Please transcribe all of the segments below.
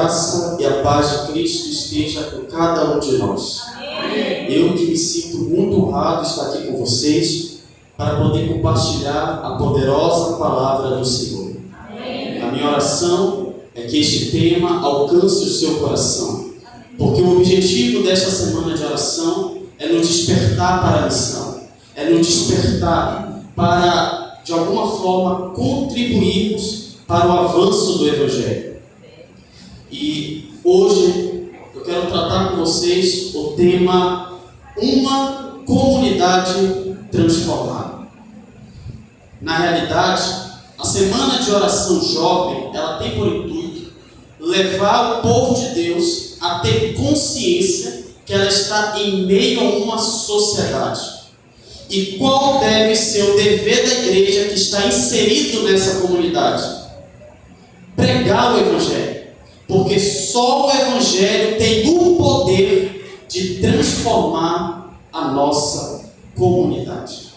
graça e a paz de Cristo esteja com cada um de nós. Eu que me sinto muito honrado de estar aqui com vocês para poder compartilhar a poderosa palavra do Senhor. A minha oração é que este tema alcance o seu coração, porque o objetivo desta semana de oração é nos despertar para a missão, é nos despertar para, de alguma forma, contribuirmos para o avanço do Evangelho. E hoje eu quero tratar com vocês o tema Uma Comunidade Transformada. Na realidade, a Semana de Oração Jovem, ela tem por intuito levar o povo de Deus a ter consciência que ela está em meio a uma sociedade. E qual deve ser o dever da igreja que está inserido nessa comunidade? Pregar o Evangelho. Porque só o Evangelho tem o poder de transformar a nossa comunidade.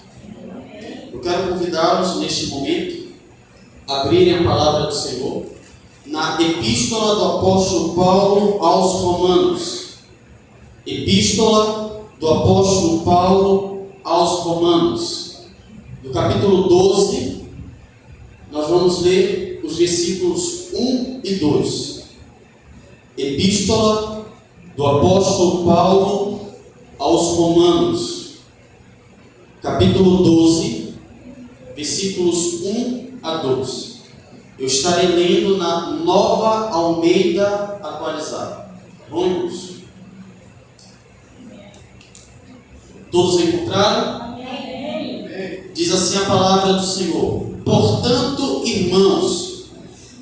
Eu quero convidá-los neste momento a abrirem a palavra do Senhor na Epístola do Apóstolo Paulo aos Romanos. Epístola do Apóstolo Paulo aos Romanos. No capítulo 12, nós vamos ler os versículos 1 e 2. Epístola do Apóstolo Paulo aos Romanos, capítulo 12, versículos 1 a 2. Eu estarei lendo na Nova Almeida Atualizada. Vamos? Todos encontraram? Diz assim a palavra do Senhor: Portanto, irmãos,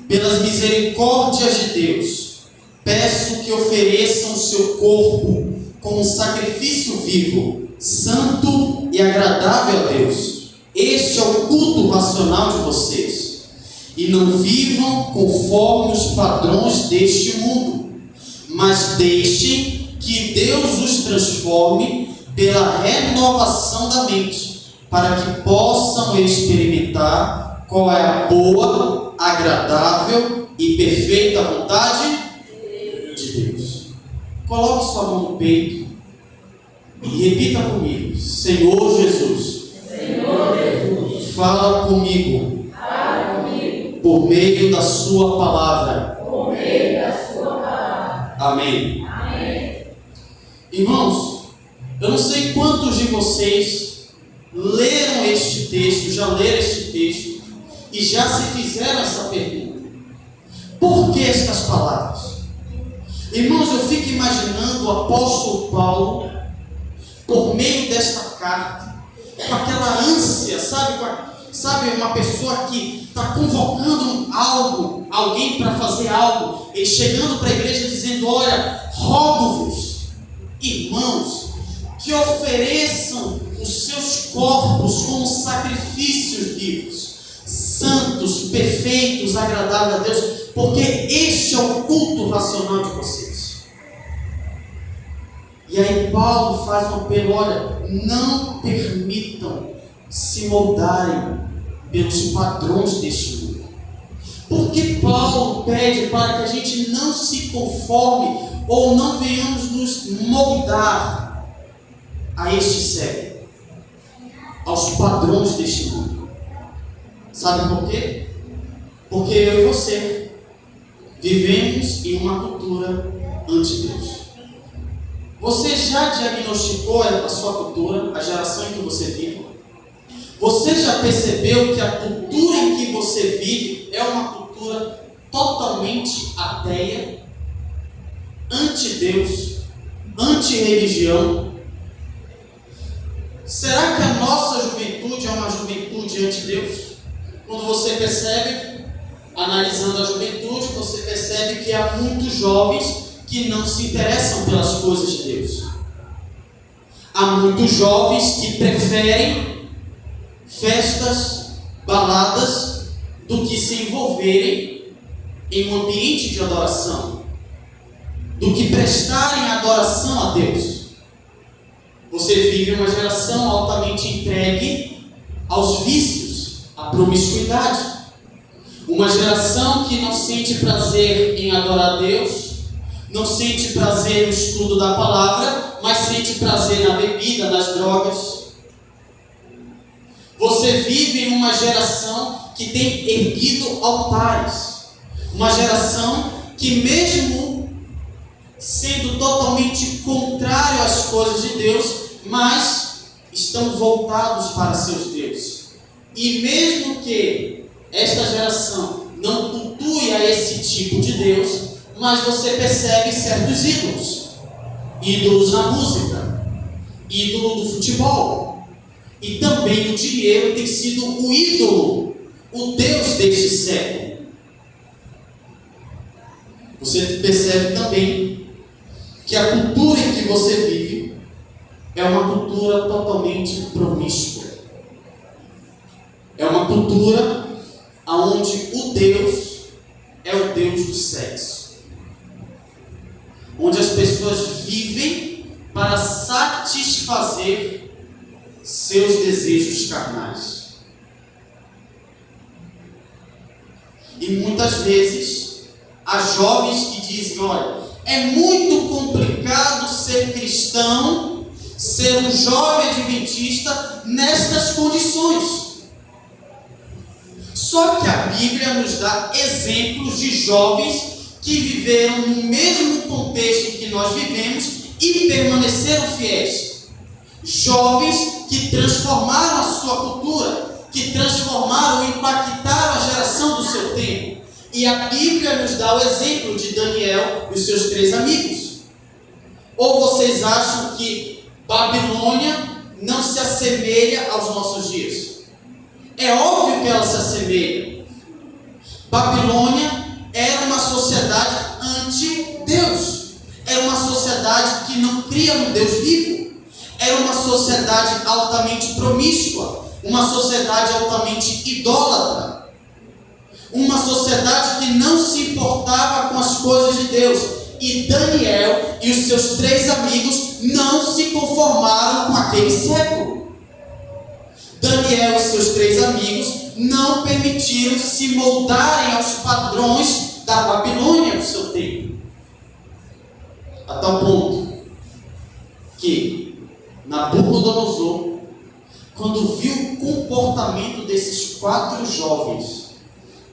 pelas misericórdias de Deus, peço que ofereçam o seu corpo como um sacrifício vivo, santo e agradável a Deus. Este é o culto racional de vocês. E não vivam conforme os padrões deste mundo, mas deixem que Deus os transforme pela renovação da mente, para que possam experimentar qual é a boa, agradável e perfeita vontade de Deus. Coloque sua mão no peito e repita comigo: Senhor Jesus, fala comigo, por meio da sua palavra. Amém. Irmãos, eu não sei quantos de vocês leram este texto, já leram este texto e já se fizeram essa pergunta: por que estas palavras? Irmãos, eu fico imaginando o apóstolo Paulo, por meio desta carta, com aquela ânsia, sabe, uma pessoa que está convocando alguém para fazer algo, ele chegando para a igreja dizendo: olha, rogo-vos, irmãos, que ofereçam os seus corpos como sacrifícios vivos, santos, perfeitos, agradáveis a Deus, porque este é o culto racional de vocês. E aí Paulo faz um apelo: olha, não permitam se moldarem pelos padrões deste mundo. Porque Paulo pede para que a gente não se conforme ou não venhamos nos moldar a este século, aos padrões deste mundo. Sabe por quê? Porque eu e você vivemos em uma cultura anti-Deus. Você já diagnosticou a sua cultura, a geração em que você vive? Você já percebeu que a cultura em que você vive é uma cultura totalmente ateia, anti-Deus, anti-religião? Será que a nossa juventude é uma juventude anti-Deus? Quando você percebe, analisando a juventude, você percebe que há muitos jovens que não se interessam pelas coisas de Deus. Há muitos jovens que preferem festas, baladas, do que se envolverem em um ambiente de adoração, do que prestarem adoração a Deus. Você vive uma geração altamente entregue aos vícios, à promiscuidade. Uma geração que não sente prazer em adorar a Deus, não sente prazer no estudo da palavra, mas sente prazer na bebida, nas drogas. Você vive em uma geração que tem erguido altares. Uma geração que, mesmo sendo totalmente contrário às coisas de Deus, mas estão voltados para seus deuses. E mesmo que esta geração não cultue a esse tipo de Deus, mas você percebe certos ídolos. Ídolos na música, ídolo do futebol. E também o dinheiro tem sido o ídolo, o Deus deste século. Você percebe também que a cultura em que você vive é uma cultura totalmente promíscua. É uma cultura onde o Deus é o Deus do sexo. Onde as pessoas vivem para satisfazer seus desejos carnais. E muitas vezes há jovens que dizem: olha, é muito complicado ser cristão, ser um jovem adventista nestas condições. Só que a Bíblia nos dá exemplos de jovens que viveram no mesmo contexto em que nós vivemos e permaneceram fiéis. Jovens que transformaram a sua cultura, que transformaram e impactaram a geração do seu tempo. E a Bíblia nos dá o exemplo de Daniel e os seus 3 amigos. Ou vocês acham que Babilônia não se assemelha aos nossos dias? É óbvio que ela se assemelha. Babilônia era uma sociedade anti-Deus. Era uma sociedade que não cria no Deus vivo. Era uma sociedade altamente promíscua. Uma sociedade altamente idólatra. Uma sociedade que não se importava com as coisas de Deus. E Daniel e os seus 3 amigos não se conformaram com aquele século. Daniel e seus 3 amigos não permitiram se moldarem aos padrões da Babilônia do seu tempo. A tal ponto que Nabucodonosor, quando viu o comportamento desses 4 jovens,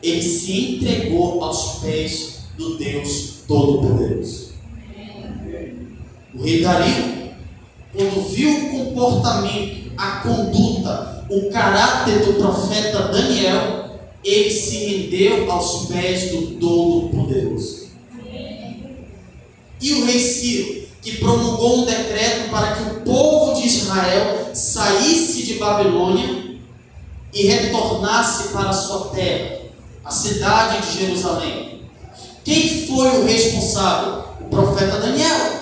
ele se entregou aos pés do Deus Todo-Poderoso. O rei Dario, quando viu o comportamento, a conduta, o caráter do profeta Daniel, ele se rendeu aos pés do Todo-Poderoso. E o rei Ciro, que promulgou um decreto para que o povo de Israel saísse de Babilônia e retornasse para a sua terra, a cidade de Jerusalém. Quem foi o responsável? O profeta Daniel.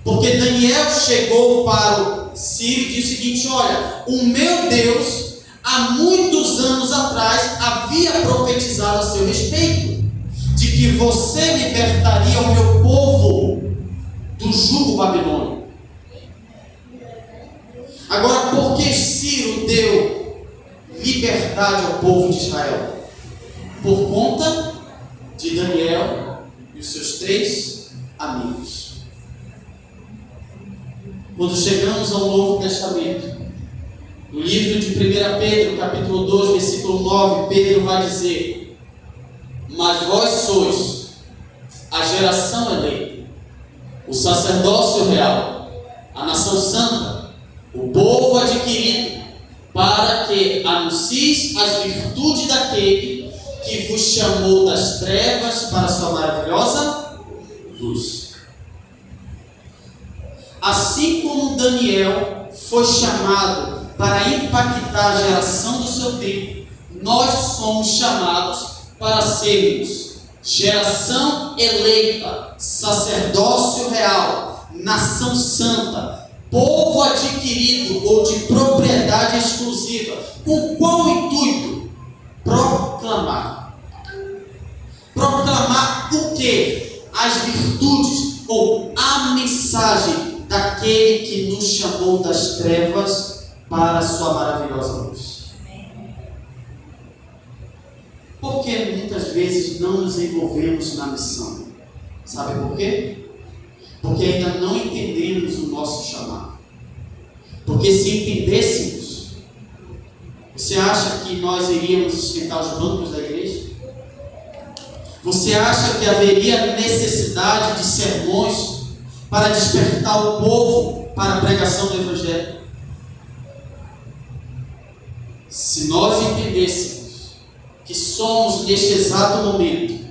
Porque Daniel chegou para o Ciro e disse o seguinte: olha, o meu Deus, há muitos anos atrás, havia profetizado a seu respeito, de que você libertaria o meu povo do jugo babilônico. Agora, por que Ciro deu liberdade ao povo de Israel? Por conta de Daniel e os seus 3 amigos. Quando chegamos ao Novo Testamento, no livro de 1 Pedro, capítulo 2, versículo 9, Pedro vai dizer: mas vós sois a geração eleita, o sacerdócio real, a nação santa, o povo adquirido, para que anuncies as virtudes daquele que vos chamou das trevas para a sua maravilhosa luz. Assim como Daniel foi chamado para impactar a geração do seu tempo, nós somos chamados para sermos geração eleita, sacerdócio real, nação santa, povo adquirido ou de propriedade exclusiva. Com qual intuito? Proclamar. Proclamar o quê? As virtudes ou a mensagem daquele que nos chamou das trevas para a sua maravilhosa luz. Por que muitas vezes não nos envolvemos na missão? Sabe por quê? Porque ainda não entendemos o nosso chamado. Porque se entendêssemos, você acha que nós iríamos esquentar os bancos da igreja? Você acha que haveria necessidade de sermões para despertar o povo para a pregação do Evangelho? Se nós entendêssemos que somos, neste exato momento,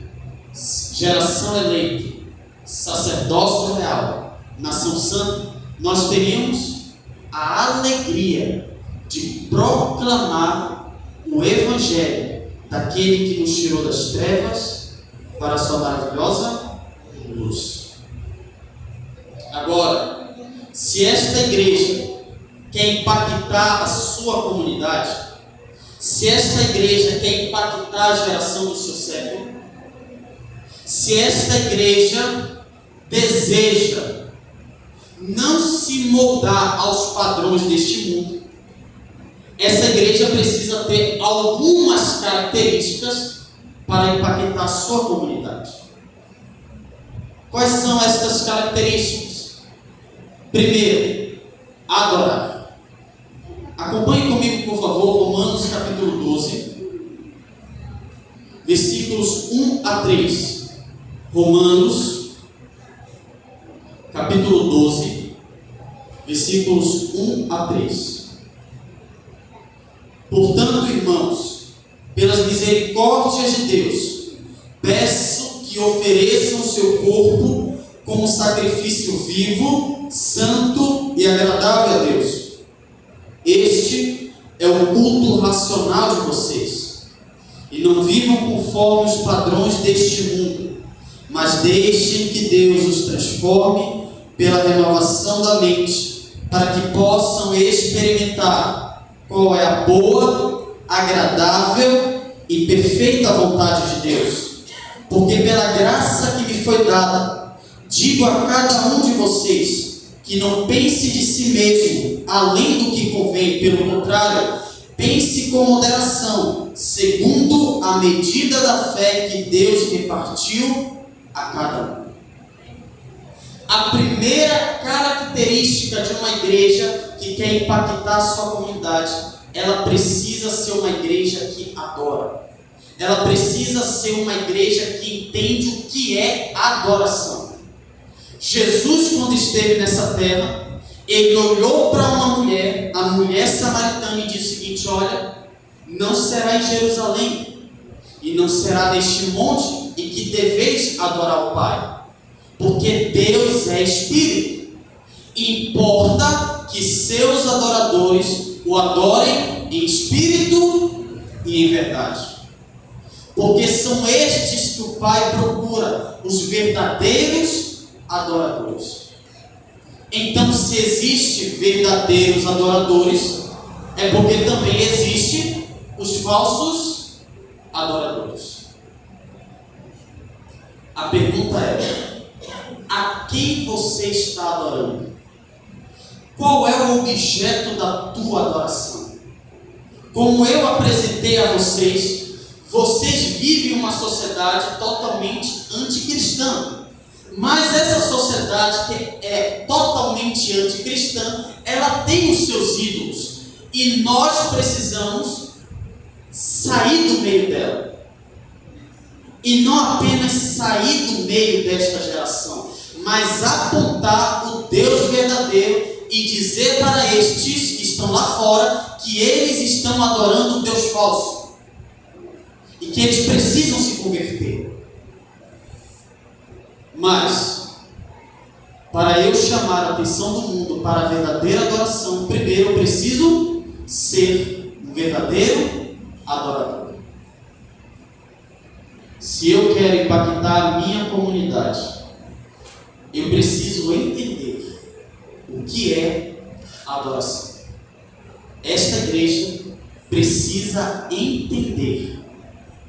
geração eleita, sacerdócio real, nação santa, nós teríamos a alegria de proclamar o Evangelho daquele que nos tirou das trevas para a sua maravilhosa luz. Agora, se esta igreja quer impactar a sua comunidade, se esta igreja quer impactar a geração do seu século, se esta igreja deseja não se moldar aos padrões deste mundo, essa igreja precisa ter algumas características para impactar a sua comunidade. Quais são estas características? Primeiro, adorar. Acompanhe comigo, por favor, Romanos capítulo 12, versículos 1 a 3. Romanos capítulo 12, versículos 1 a 3. Portanto, irmãos, pelas misericórdias de Deus, peço que ofereçam o seu corpo como sacrifício vivo, santo e agradável a Deus. Este é o culto racional de vocês. E não vivam conforme os padrões deste mundo, mas deixem que Deus os transforme pela renovação da mente, para que possam experimentar qual é a boa, agradável e perfeita vontade de Deus. Porque pela graça que me foi dada, digo a cada um de vocês, que não pense de si mesmo além do que convém, pelo contrário, pense com moderação, segundo a medida da fé que Deus repartiu a cada um. A primeira característica de uma igreja que quer impactar a sua comunidade, ela precisa ser uma igreja que adora. Ela precisa ser uma igreja que entende o que é adoração. Jesus, quando esteve nessa terra, ele olhou para uma mulher, a mulher samaritana, e disse o seguinte: olha, não será em Jerusalém, e não será neste monte, em que deveis adorar o Pai, porque Deus é Espírito. Importa que seus adoradores o adorem em espírito e em verdade. Porque são estes que o Pai procura, os verdadeiros adoradores. Então, se existe verdadeiros adoradores, é porque também existe os falsos adoradores. A pergunta é: a quem você está adorando? Qual é o objeto da tua adoração? Como eu apresentei a vocês, vocês vivem uma sociedade totalmente anticristã. Mas essa sociedade que é totalmente anticristã, ela tem os seus ídolos. E nós precisamos sair do meio dela. E não apenas sair do meio desta geração, mas apontar o Deus verdadeiro e dizer para estes que estão lá fora que eles estão adorando o Deus falso. E que eles precisam se converter. Mas, para eu chamar a atenção do mundo para a verdadeira adoração, primeiro eu preciso ser um verdadeiro adorador. Se eu quero impactar a minha comunidade, eu preciso entender o que é adoração. Esta igreja precisa entender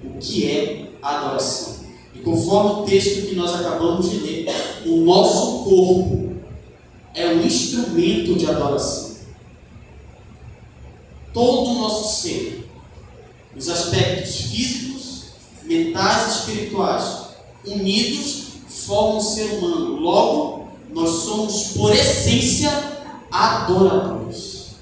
o que é adoração. E conforme o texto que nós acabamos de ler, o nosso corpo é um instrumento de adoração. Todo o nosso ser, os aspectos físicos, mentais e espirituais, unidos, formam um ser humano. Logo, nós somos, por essência, adoradores.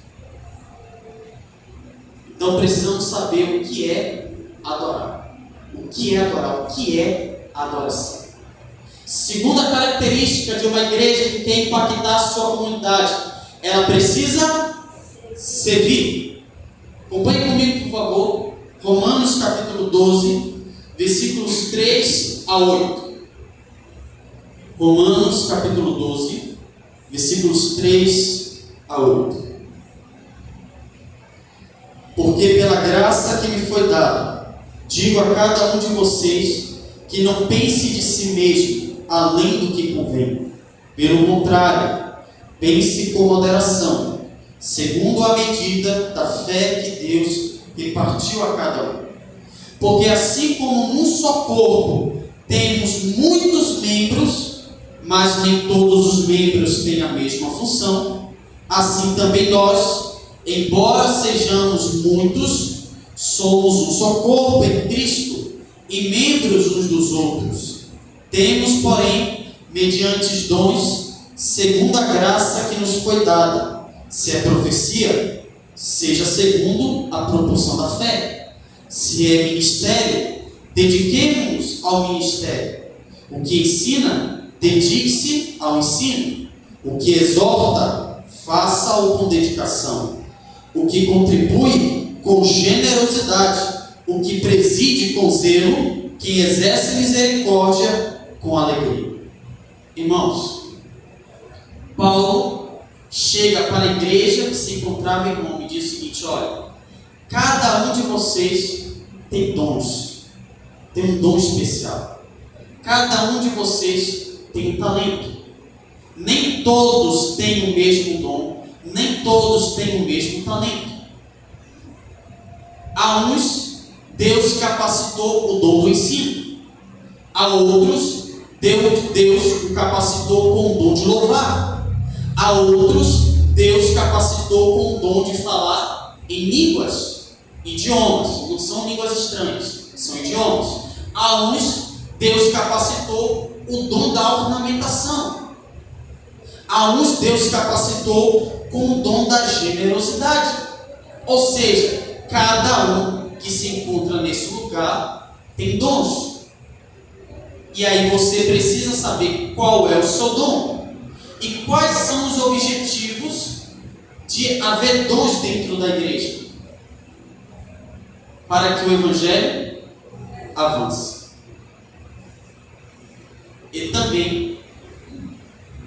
Então precisamos saber o que é adorar. O que é adorar? O que é adoração? Segunda característica de uma igreja que quer impactar a sua comunidade, ela precisa servir. Acompanhe comigo, por favor, Romanos capítulo 12, versículos 3 a 8. Romanos capítulo 12, versículos 3 a 8. Porque pela graça que me foi dada, digo a cada um de vocês que não pense de si mesmo além do que convém. Pelo contrário, pense com moderação, segundo a medida da fé que Deus repartiu a cada um. Porque assim como num só corpo temos muitos membros, mas nem todos os membros têm a mesma função, assim também nós, embora sejamos muitos, somos um só corpo em Cristo e membros uns dos outros. Temos, porém, mediante os dons, segundo a graça que nos foi dada. Se é profecia, seja segundo a proporção da fé. Se é ministério, dediquemo-nos ao ministério. O que ensina, dedique-se ao ensino. O que exorta, faça-o com dedicação. O que contribui, com generosidade. O que preside com zelo, quem exerce misericórdia, com alegria. Irmãos, Paulo chega para a igreja que se encontrava em Roma e diz o seguinte: olha, cada um de vocês tem dons, tem um dom especial. Cada um de vocês tem um talento. Nem todos têm o mesmo dom, nem todos têm o mesmo talento. A uns, Deus capacitou o dom do ensino. A outros, Deus o capacitou com o dom de louvar. A outros, Deus capacitou com o dom de falar em línguas, idiomas. Não são línguas estranhas, são idiomas. A uns, Deus capacitou o dom da ornamentação. A uns, Deus capacitou com o dom da generosidade. Ou seja, cada um que se encontra nesse lugar tem dons. E aí você precisa saber qual é o seu dom e quais são os objetivos de haver dons dentro da igreja, para que o evangelho avance. E também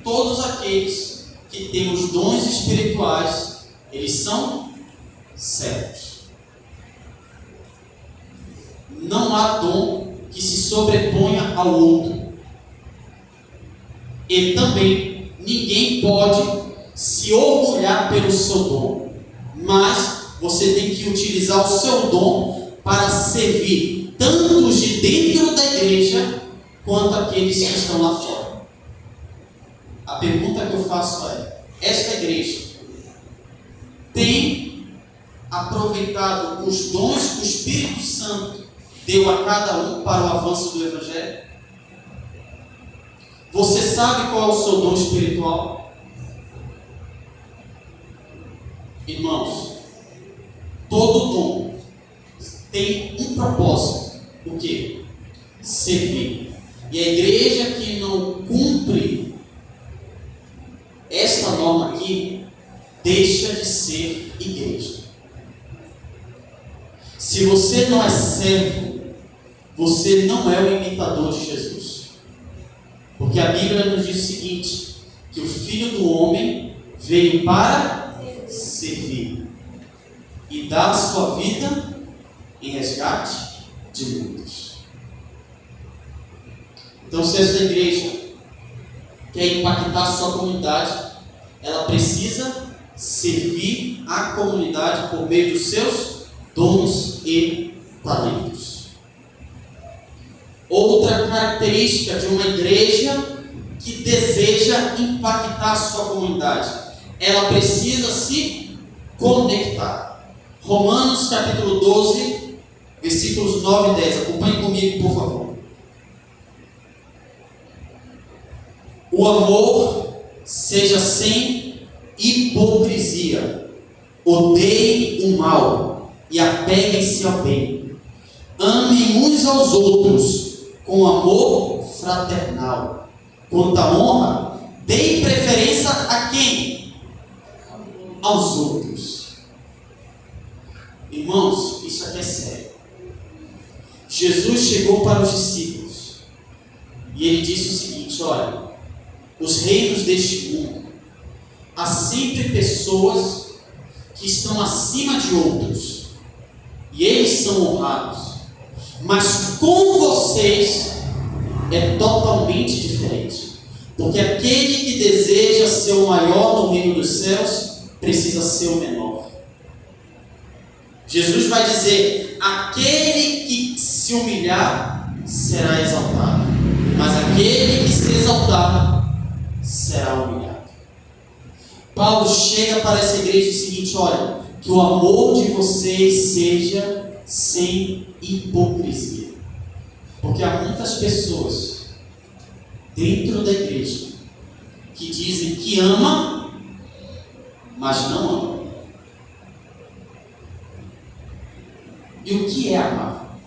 todos aqueles que têm os dons espirituais, eles são servos. Não há dom que se sobreponha ao outro. E também ninguém pode se orgulhar pelo seu dom, mas você tem que utilizar o seu dom para servir tanto os de dentro da igreja quanto aqueles que estão lá fora. A pergunta que eu faço é: esta igreja tem aproveitado os dons que o Espírito Santo deu a cada um para o avanço do evangelho? Você sabe qual é o seu dom espiritual? Irmãos, todo dom tem um propósito. O quê? Servir. E a igreja que não cumpre esta norma aqui, deixa de ser igreja. Se você não é servo, você não é o imitador de Jesus. Porque a Bíblia nos diz o seguinte: que o Filho do Homem veio para servir e dar a sua vida em resgate de muitos. Então, se essa igreja quer impactar a sua comunidade, ela precisa servir a comunidade por meio dos seus dons e talentos. Outra característica de uma igreja que deseja impactar a sua comunidade, ela precisa se conectar. Romanos capítulo 12, versículos 9 e 10. Acompanhe comigo, por favor. O amor seja sem hipocrisia. Odeiem o mal e apeguem-se ao bem. Amem uns aos outros com amor fraternal. Quanto à honra, deem preferência a quem? Aos outros. Irmãos, isso aqui é sério. Jesus chegou para os discípulos e ele disse o seguinte: olha, os reinos deste mundo, há sempre pessoas que estão acima de outros e eles são honrados, mas com vocês é totalmente diferente, porque aquele que deseja ser o maior no reino dos céus precisa ser o menor. Jesus vai dizer: aquele que se humilhar será exaltado, mas aquele que se exaltar será humilhado. Paulo chega para essa igreja e diz o seguinte: olha, que o amor de vocês seja sem hipocrisia, porque há muitas pessoas dentro da igreja que dizem que ama, mas não ama. E o que é amar?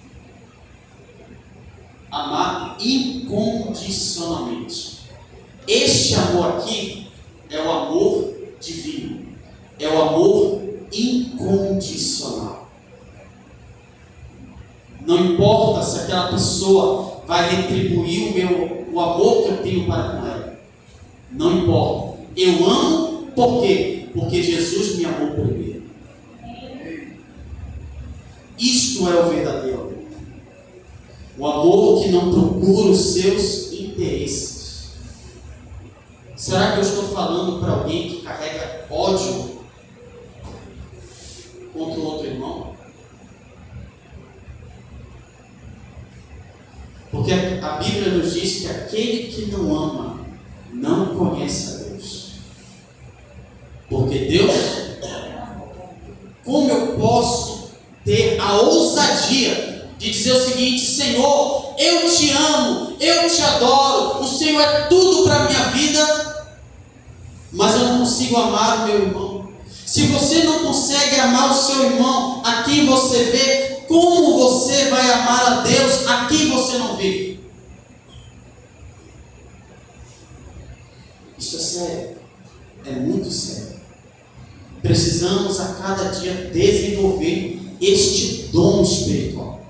Amar incondicionalmente. Este amor aqui é o amor divino, é o amor incondicional. Não importa se aquela pessoa vai retribuir o amor que eu tenho para com ela. Não importa. Eu amo por quê? Porque Jesus me amou primeiro. Isto é o verdadeiro amor. O amor que não procura os seus interesses. Será que eu estou falando para alguém que carrega ódio contra o outro irmão? Porque a Bíblia nos diz que aquele que não ama não conhece a Deus. Porque Deus, como eu posso ter a ousadia de dizer o seguinte: Senhor, eu te amo, eu te adoro, o Senhor é tudo para a minha vida, mas eu não consigo amar o meu irmão. Se você não consegue amar o seu irmão, a quem você vê, como você vai amar a Deus a quem você não vê? Isso é sério, é muito sério. Precisamos a cada dia desenvolver este dom espiritual.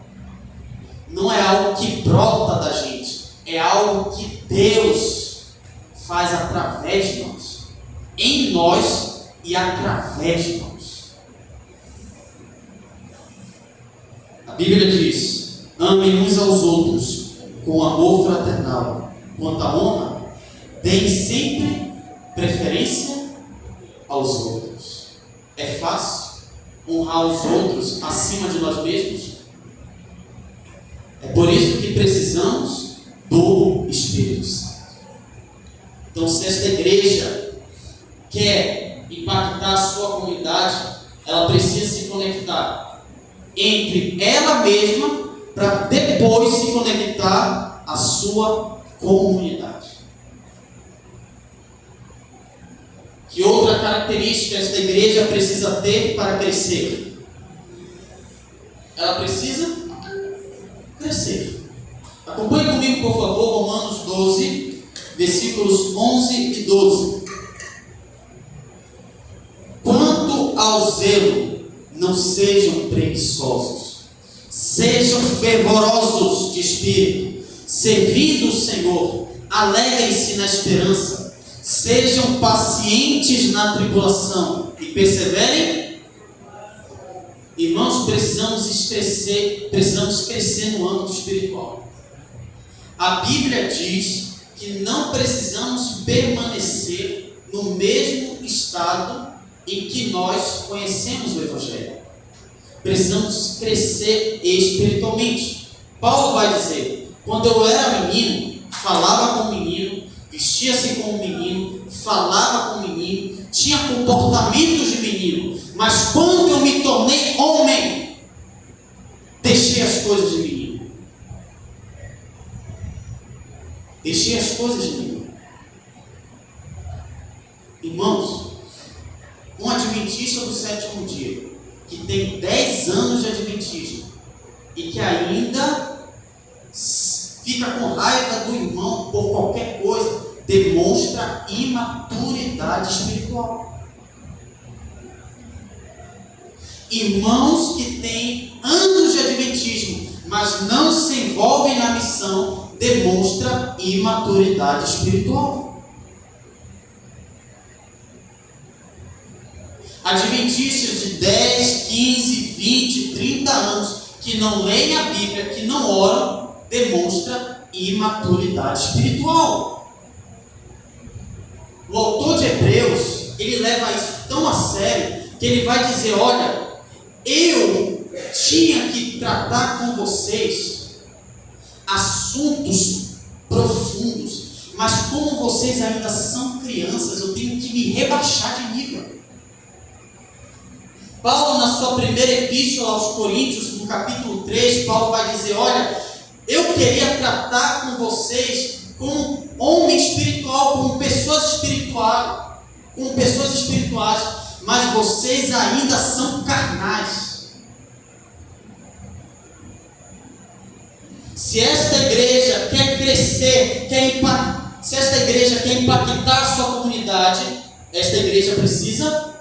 Não é algo que brota da gente, é algo que Deus faz através de nós, em nós e através de nós. A Bíblia diz: amem uns aos outros com amor fraternal. Quanto à honra, deem sempre preferência aos outros. É fácil honrar os outros acima de nós mesmos? É por isso que precisamos do Espírito Santo. Então, se esta igreja quer impactar a sua comunidade, ela precisa se conectar entre ela mesma para depois se conectar à sua comunidade. Que outra característica esta igreja precisa ter para crescer? Ela precisa crescer. Acompanhe comigo, por favor, Romanos 12, versículos 11 e 12. Quanto ao zelo, não sejam preguiçosos, sejam fervorosos de espírito, servindo o Senhor, alegrem-se na esperança, sejam pacientes na tribulação e perseverem. Irmãos, precisamos crescer no âmbito espiritual. A Bíblia diz que não precisamos permanecer no mesmo estado em que nós conhecemos o Evangelho. Precisamos crescer espiritualmente. Paulo vai dizer: quando eu era menino, falava como menino, vestia-se como menino, falava como menino, tinha comportamentos de menino, mas quando eu me tornei homem, deixei deixei as coisas de mim. Deixei as coisas de mim. Irmãos, um adventista do sétimo dia, que tem 10 anos de adventismo, e que ainda fica com raiva do irmão por qualquer coisa, demonstra imaturidade espiritual. Irmãos que têm anos de adventismo, mas não se envolvem na missão, demonstra imaturidade espiritual. Adventistas de 10, 15, 20, 30 anos que não leem a Bíblia, que não oram, demonstra imaturidade espiritual. O autor de Hebreus, ele leva isso tão a sério, que ele vai dizer, olha, eu tinha que tratar com vocês assuntos profundos, mas como vocês ainda são crianças, eu tenho que me rebaixar de nível. Paulo, na sua primeira epístola aos Coríntios, no capítulo 3, Paulo vai dizer, olha, eu queria tratar com vocês como homem espiritual, como pessoas espirituais, mas vocês ainda são carnais. Se esta igreja quer crescer, se esta igreja quer impactar a sua comunidade, esta igreja precisa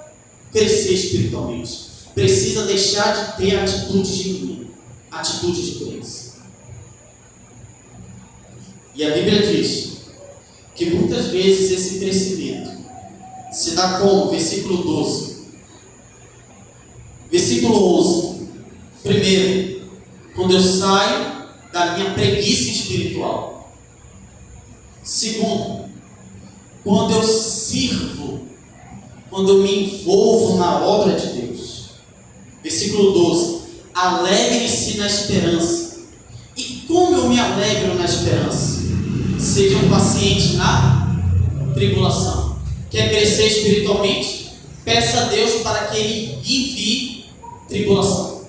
crescer espiritualmente. Precisa deixar de ter atitude genuína, atitude de crença. E a Bíblia diz que muitas vezes esse crescimento se dá como? Versículo 12. Versículo 11. Primeiro, quando eu saio da minha preguiça espiritual. Segundo, quando eu sirvo, quando eu me envolvo na obra de Deus. Versículo 12. Alegre-se na esperança. E como eu me alegro na esperança? Sejam pacientes na tribulação. Quer crescer espiritualmente? Peça a Deus para que Ele envie tribulação,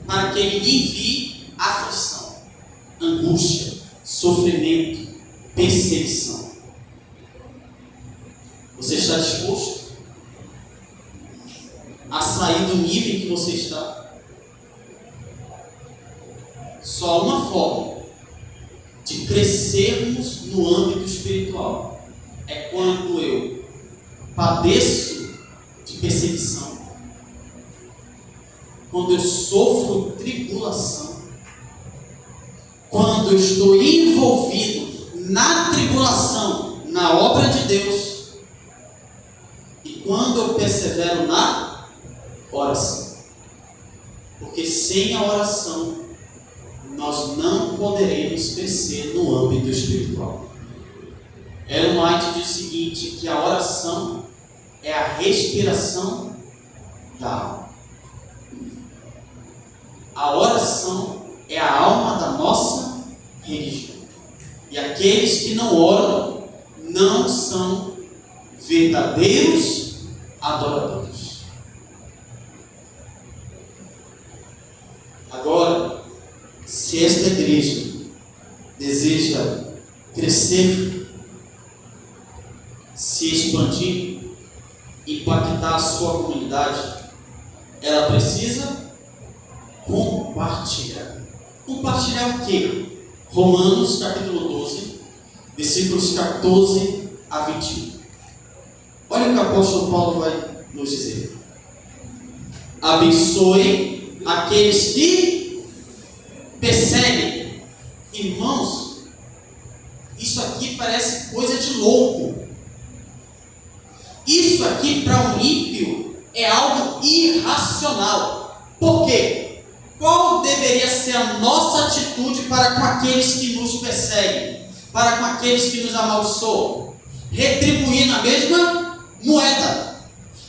para que Ele envie aflição, angústia, sofrimento, perseguição. Você está disposto a sair do nível em que você está? Só uma forma de crescermos no âmbito espiritual é quando eu padeço de perseguição, quando eu sofro tribulação, quando eu estou envolvido na tribulação, na obra de Deus, e quando eu persevero na oração. Porque sem a oração nós não poderemos crescer no âmbito espiritual. Ellen White diz o seguinte, que a oração é a respiração da alma. A oração é a alma da nossa religião. E aqueles que não oram não são verdadeiros adoradores. Agora, se esta igreja deseja crescer, se expandir, impactar a sua comunidade, ela precisa compartilhar. Compartilhar o quê? Romanos capítulo 12, versículos 14 a 21. Olha o que o apóstolo Paulo vai nos dizer. Abençoe aqueles que perseguem. Irmãos, isso aqui parece coisa de louco. Isso aqui para um ímpio é algo irracional. Por quê? Qual deveria ser a nossa atitude para com aqueles que nos perseguem? Para com aqueles que nos amaldiçoam? Retribuir na mesma moeda.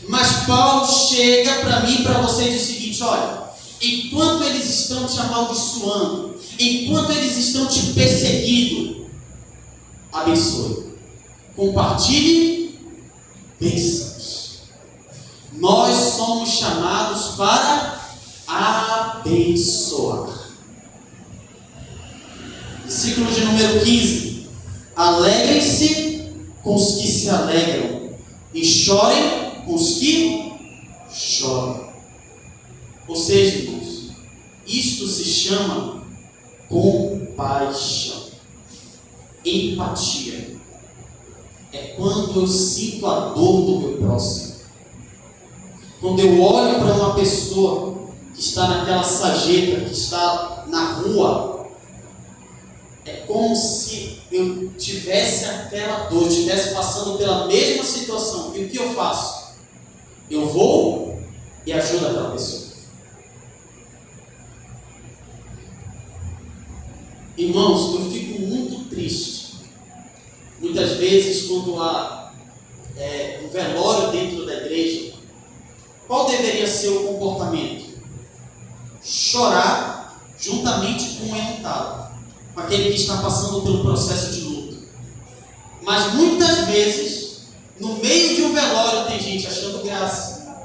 Mas Paulo chega para mim e para você e diz o seguinte, olha, enquanto eles estão te amaldiçoando, enquanto eles estão te perseguindo, abençoe, compartilhe bênçãos. Nós somos chamados para abençoar. abençoar. Versículo de número 15. Alegrem-se com os que se alegram, e chorem com os que choram. Ou seja, irmãos, isto se chama compaixão, empatia. É quando eu sinto a dor do meu próximo. Quando eu olho para uma pessoa que está naquela sarjeta, que está na rua, é como se eu tivesse aquela dor, estivesse passando pela mesma situação. E o que eu faço? Eu vou e ajudo aquela pessoa. Irmãos, eu fico muito triste. Muitas vezes, quando há um velório dentro da igreja, qual deveria ser o comportamento? Chorar juntamente com o enlutado, com aquele que está passando pelo processo de luto. Mas muitas vezes, no meio de um velório, tem gente achando graça.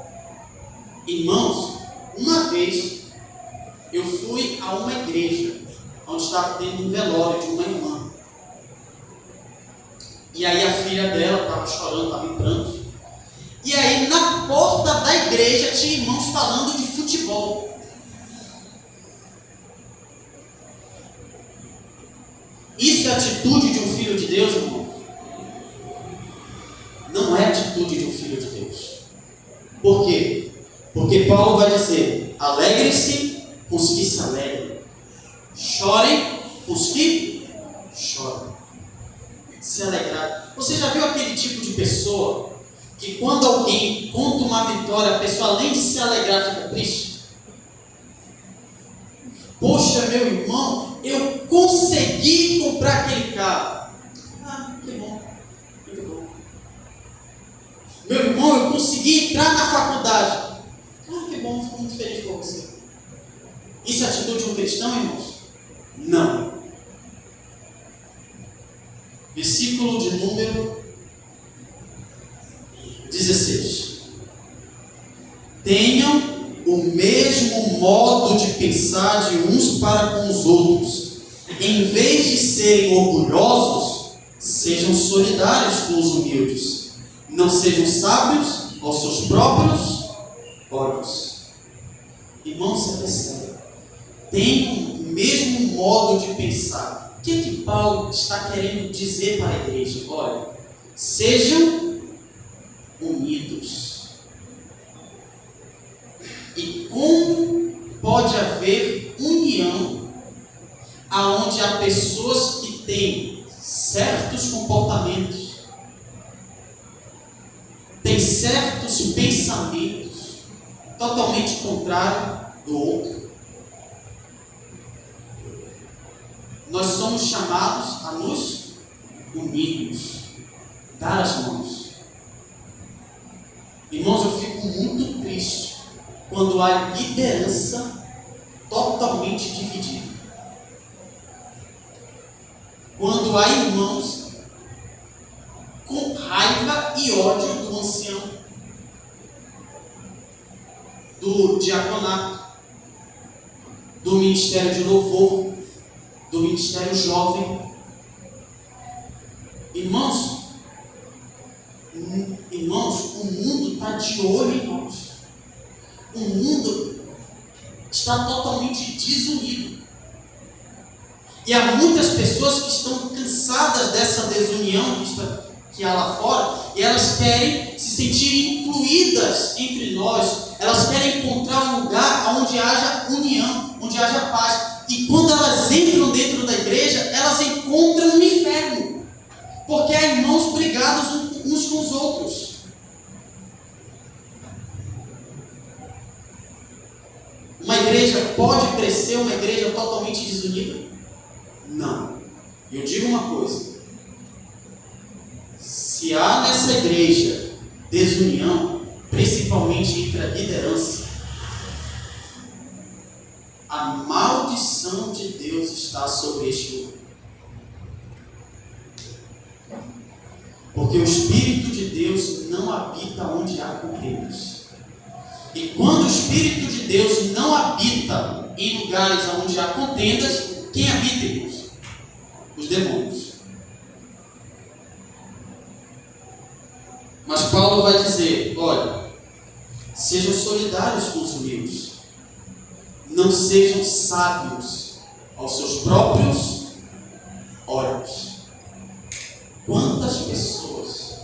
Irmãos, uma vez eu fui a uma igreja onde estava tendo um velório de uma irmã. E aí a filha dela estava chorando, estava em pranto. E aí na porta da igreja tinha irmãos falando de futebol. Isso é atitude de um filho de Deus, irmão? Não é atitude de um filho de Deus. Por quê? Porque Paulo vai dizer: alegrem-se com os que se alegram, chorem com os que choram. Se alegrar. Você já viu aquele tipo de pessoa que quando alguém conta uma vitória, a pessoa além de se alegrar fica triste? Poxa, meu irmão, eu consegui comprar aquele carro. Ah, que bom, muito bom. Meu irmão, eu consegui entrar na faculdade. Ah, que bom, fico muito feliz por você. Isso é atitude de um cristão, irmãos? Não. Versículo de número 16. Tenham o mesmo modo de pensar de uns para com os outros. Em vez de serem orgulhosos, sejam solidários com os humildes. Não sejam sábios aos seus próprios olhos. Irmãos, você percebe? Tenham o mesmo modo de pensar. O que Paulo está querendo dizer para a igreja? Olha, sejam unidos. E como pode haver união aonde há pessoas que têm certos comportamentos, têm certos pensamentos totalmente contrários do outro? Nós somos chamados a nos unirmos, dar as mãos. Irmãos, eu fico muito triste quando há liderança totalmente dividida. Quando há irmãos com raiva e ódio do ancião, do diaconato, do ministério de louvor, do ministério jovem. Irmãos, o mundo está de olho em nós. O mundo está totalmente desunido. E há muitas pessoas que estão cansadas dessa desunião que há lá fora, e elas querem se sentir incluídas entre nós. Elas querem encontrar um lugar onde haja união, onde haja paz. E quando elas entram dentro da igreja, elas encontram um inferno, porque há irmãos brigados uns com os outros. Uma igreja pode crescer, uma igreja totalmente desunida? Não. Eu digo uma coisa: se há nessa igreja desunião, principalmente entre a liderança, a maldição de Deus está sobre este lugar. Porque o Espírito de Deus não habita onde há condenados. E quando o Espírito de Deus não habita em lugares onde há contendas, quem habita, irmãos? Os demônios. Mas Paulo vai dizer, olha, sejam solidários com os humildes, não sejam sábios aos seus próprios olhos. Quantas pessoas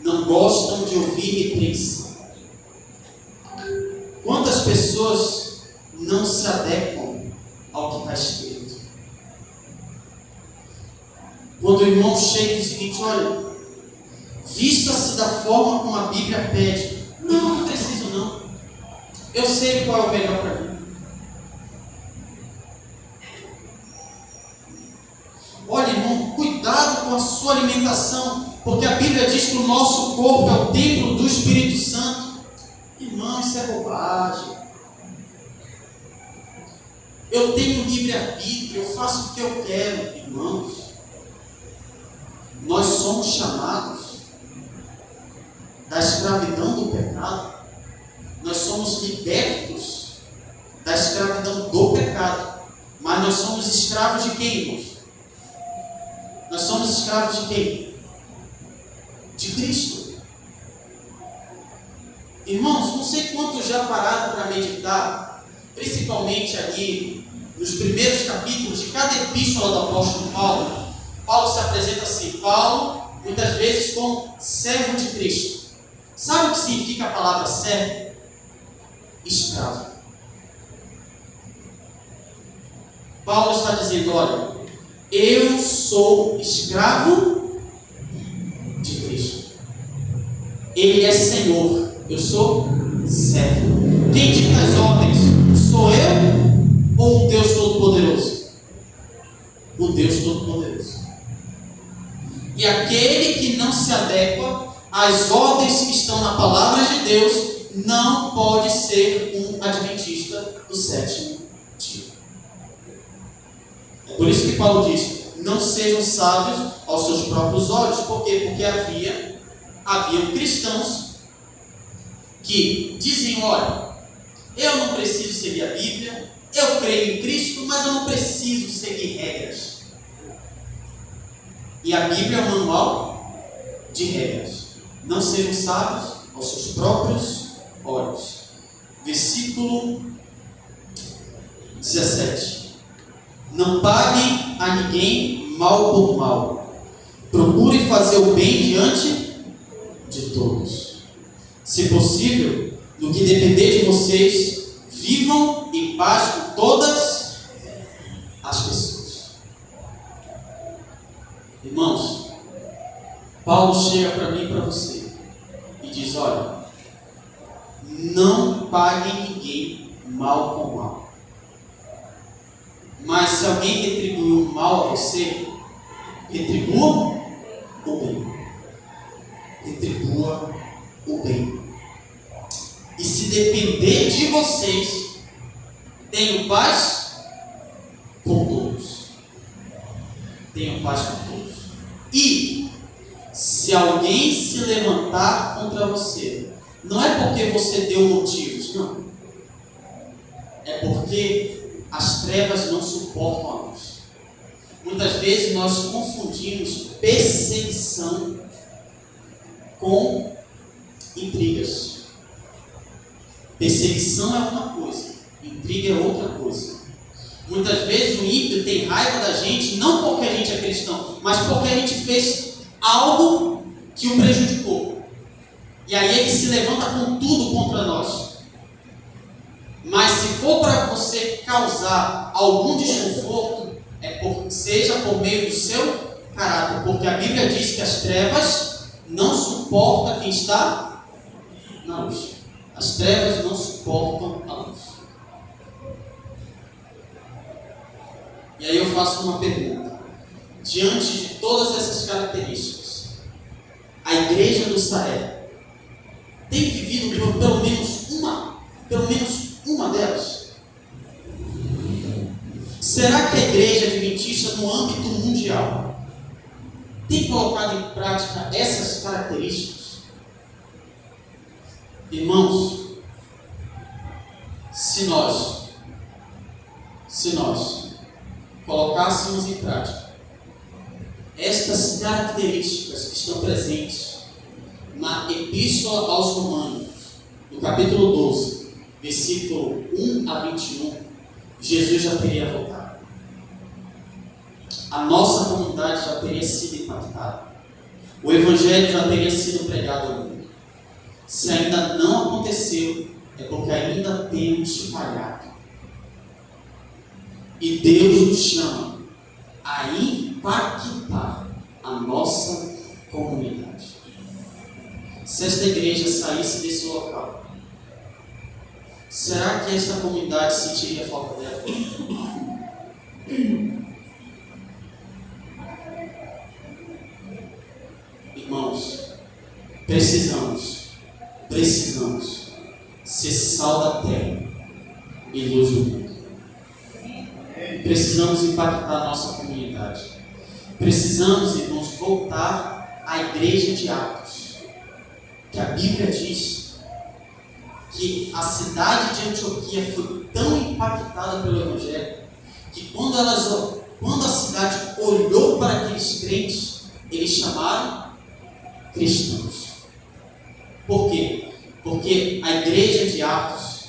não gostam de ouvir repreensão? Quantas pessoas não se adequam ao que está escrito? Quando o irmão chega e diz o seguinte, olha, vista-se da forma como a Bíblia pede. Não preciso não. Eu sei qual é o melhor para mim. Olha, irmão, cuidado com a sua alimentação, porque a Bíblia diz que o nosso corpo é o templo do Espírito Santo. Irmão, isso é bobagem. Eu tenho livre-arbítrio, eu faço o que eu quero. Irmãos, nós somos chamados da escravidão do pecado. Nós somos libertos da escravidão do pecado. Mas nós somos escravos de quem, irmãos? Nós somos escravos de quem? De Cristo. Irmãos, não sei quantos já pararam para meditar, principalmente ali nos primeiros capítulos de cada epístola do apóstolo Paulo. Paulo se apresenta assim, Paulo, muitas vezes como servo de Cristo. Sabe o que significa a palavra servo? Escravo. Paulo está dizendo, olha, eu sou escravo de Cristo. Ele é Senhor, eu sou servo. Quem dita as ordens? Sou eu ou o Deus Todo-Poderoso? O Deus Todo-Poderoso. E aquele que não se adequa às ordens que estão na palavra de Deus não pode ser um adventista do sétimo dia. É por isso que Paulo diz, não sejam sábios aos seus próprios olhos. Por quê? Porque haviam cristãos que diziam, olha, eu não preciso seguir a Bíblia, eu creio em Cristo, mas eu não preciso seguir regras. E a Bíblia é um manual de regras. Não sejam sábios aos seus próprios olhos. Versículo 17. Não paguem a ninguém mal por mal. Procurem fazer o bem diante de todos. Se possível, no que depender de vocês, vivam em paz com todas as pessoas. Irmãos, Paulo chega para mim e para você e diz, olha, não paguem ninguém mal com mal. Mas se alguém retribuir o mal a você, retribua o bem. Retribua o bem. E se depender de vocês, tenham paz com todos. Tenham paz com todos. E se alguém se levantar contra você, não é porque você deu motivos, não. É porque as trevas não suportam a luz. Muitas vezes nós confundimos perseguição com intrigas. Perseguição é uma coisa, intriga é outra coisa. Muitas vezes o ímpio tem raiva da gente, não porque a gente é cristão, mas porque a gente fez algo que o prejudicou. E aí ele se levanta com tudo contra nós. Mas se for para você causar algum desconforto, seja por meio do seu caráter, porque a Bíblia diz que as trevas não suportam quem está na luz. As trevas não suportam a luz. E aí eu faço uma pergunta. Diante de todas essas características, a igreja do Saré tem vivido pelo menos uma delas? Será que a igreja adventista no âmbito mundial tem colocado em prática essas características? Irmãos, se nós se nós colocássemos em prática estas características que estão presentes na Epístola aos Romanos, no capítulo 12, versículo 1 a 21, Jesus já teria voltado. A nossa comunidade já teria sido impactada. O Evangelho já teria sido pregado ao mundo. Se ainda não aconteceu, é porque ainda temos falhado. E Deus nos chama a impactar a nossa comunidade. Se esta igreja saísse desse local, será que esta comunidade sentiria falta dela? Irmãos, precisamos ser sal da terra e luz do mundo. Precisamos impactar a nossa comunidade. Precisamos, irmãos, voltar à igreja de Atos, que a Bíblia diz que a cidade de Antioquia foi tão impactada pelo Evangelho que quando a cidade olhou para aqueles crentes, eles chamaram cristãos. Por quê? Porque a igreja de Atos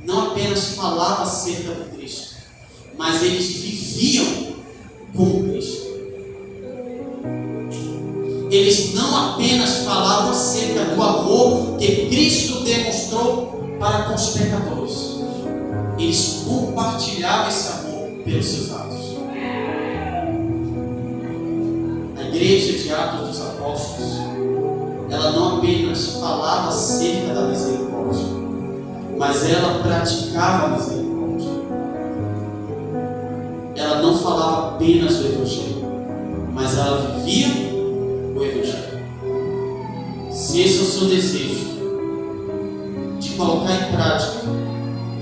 não apenas falava acerca do Cristo, mas eles viviam como Cristo. Eles não apenas falavam acerca do amor que Cristo demonstrou para com os pecadores, eles compartilhavam esse amor pelos seus atos. A igreja de Atos dos Apóstolos, ela não apenas falava acerca da misericórdia, mas ela praticava a misericórdia. Ela não falava apenas do Evangelho, mas ela vivia o Evangelho. Se esse é o seu desejo, de colocar em prática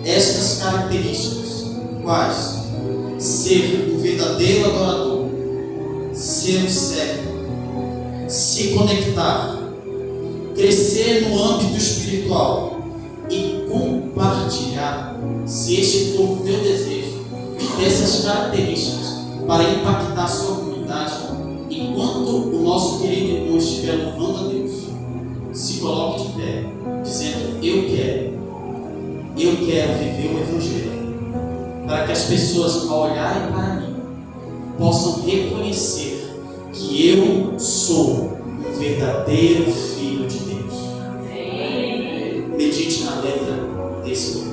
estas características, quais? Ser um verdadeiro adorador, ser um servo, se conectar, crescer no âmbito espiritual e compartilhar, se este for o teu desejo, dessas características para impactar a sua comunidade, enquanto o nosso querido irmão estiver louvando a Deus, se coloque de pé, dizendo: eu quero viver o Evangelho, para que as pessoas, ao olharem para mim, possam reconhecer que eu sou um verdadeiro filho de Deus. Medite na letra desse louvor.